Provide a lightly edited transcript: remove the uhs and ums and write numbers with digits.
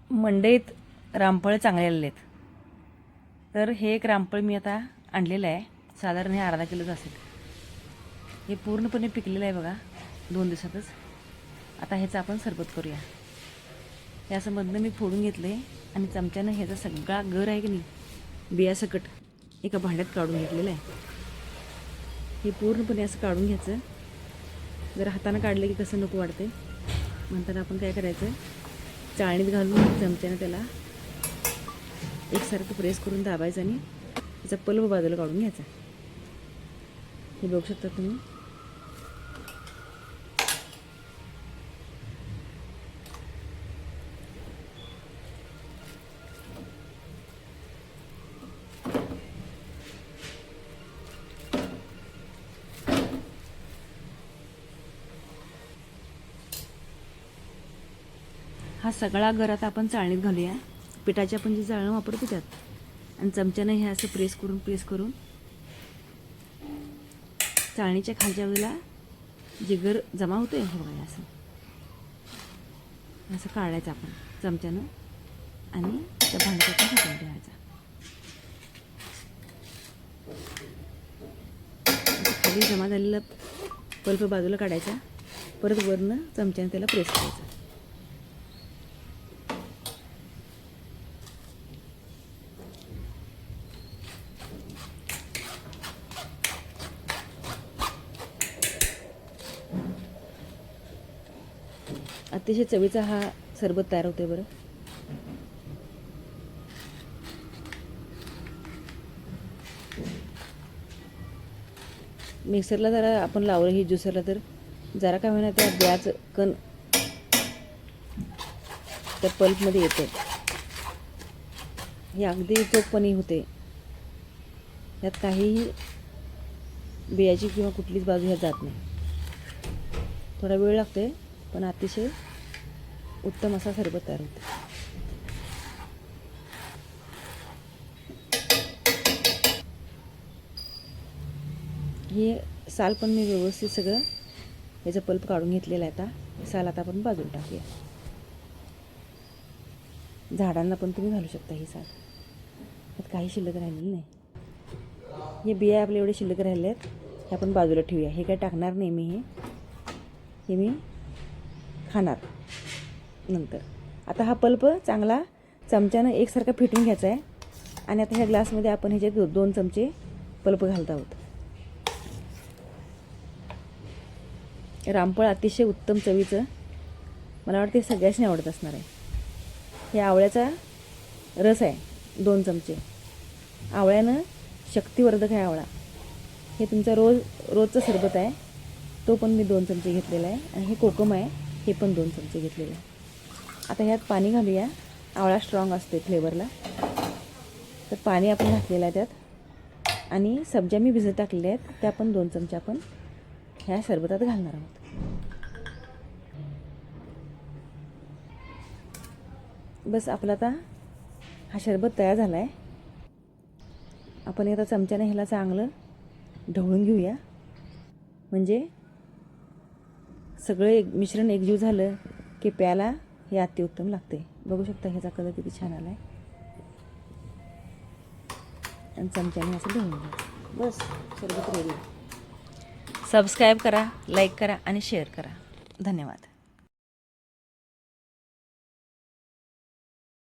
मंडईत रामफळ चांगले आलेले आहेत. तर हे एक रामफळ मी आता आणलेलं आहे, साधारण हे अर्धा किलोचं असेल. हे पूर्णपणे पिकलेलं आहे बघा, 2 दिवसातच. आता ह्याचं आपण सरबत करूया. हे असं मधनं मी फोडून घेतलं आहे आणि चमच्यानं ह्याचा सगळा गर आहे की नाही बियासकट एका भांड्यात काढून घेतलेलं आहे. हे पूर्णपणे असं काढून घ्यायचं. जर हातानं काढलं की कसं नको वाटते, म्हणताना आपण काय करायचं, चाळणीत घालून चमच्यानं त्याला एकसारखं प्रेस करून दाबायचं आणि त्याचा पल्प बाजूला काढून घ्यायचा. हे बघू शकता तुम्ही. हा सगळा गर आता आपण चाळणीत घालूया. पिठाची आपण जी चाळण वापरतो त्यात, आणि चमच्यानं हे असं प्रेस करून चाळणीच्या खालच्या बाजूला जे गर जमा होतोय हे बघा, असं काढायचं आपण चमच्यानं आणि त्या भांड्यात हाताने ठेवायचा. खाली जमा झालेला पल्प बाजूला काढायचा, परत वरनं चमच्यानं त्याला प्रेस करायचं. अतिशय चवीचा हा सरबत तयार होते बरं. मिक्सरला जरा आपण लावलं ही ज्युसरला, तर जरा काय होईना त्या बियाचं कण त्या पल्पमध्ये येतं. हे अगदी चोखपणी होते. यात काहीही बियाची किंवा कुठलीच बाजू ह्यात जात नाही. थोडा वेळ लागते, पण अतिशय उत्तम असा सरबत तयार होतो. हे साल पण मी व्यवस्थित सगळं याचं पल्प काढून घेतलेलं आहे. आता साल आता आपण बाजूला टाकूया. झाडांना पण तुम्ही घालू शकता ही साल, त्यात काही शिल्लक राहिलेली नाही. हे बिया आपले एवढे शिल्लक राहिले आहेत, हे आपण बाजूला ठेवूया. हे काय टाकणार नाही मी, हे मी खाणार नंतर. आता हा पल्प चांगला चमच्यानं एकसारखा फेटून घ्यायचा आहे. आणि आता ह्या ग्लासमध्ये आपण ह्याच्यात 2 चमचे पल्प घालत आहोत. रामफळ अतिशय उत्तम चवीचं, मला वाटते सगळ्यांनी आवडत असणार आहे. हे आवळ्याचा रस आहे 2 चमचे. आवळ्यानं शक्तिवर्धक आहे आवळा. हे तुमचा रोजचं सरबत आहे, तो पण मी 2 चमचे घेतलेला आहे. आणि हे कोकम आहे, हे पण 2 चमचे घेतलेलं आहे. आता ह्यात पाणी घालूया. आवळा स्ट्रॉंग असते फ्लेवरला, तर पाणी आपण घातलेलं आहे त्यात. आणि सब्जा मी भिजत टाकलेल्या आहेत, त्या पण 2 चमचे आपण ह्या सरबतात घालणार आहोत. बस आपला आता हा सरबत तयार झाला आहे. आपण आता चमच्याने ह्याला चांगलं ढवळून घेऊया, म्हणजे सगळं मिश्रण एकजीव झालं की प्यायला हे अतिउत्तम लागते. बघू शकता ह्याचा कलर किती छान आला आहे. आणि चमच्याने असं ढवळून घ्या. बस सरबत रेडी. सबस्क्राईब करा, लाईक करा आणि शेअर करा. धन्यवाद.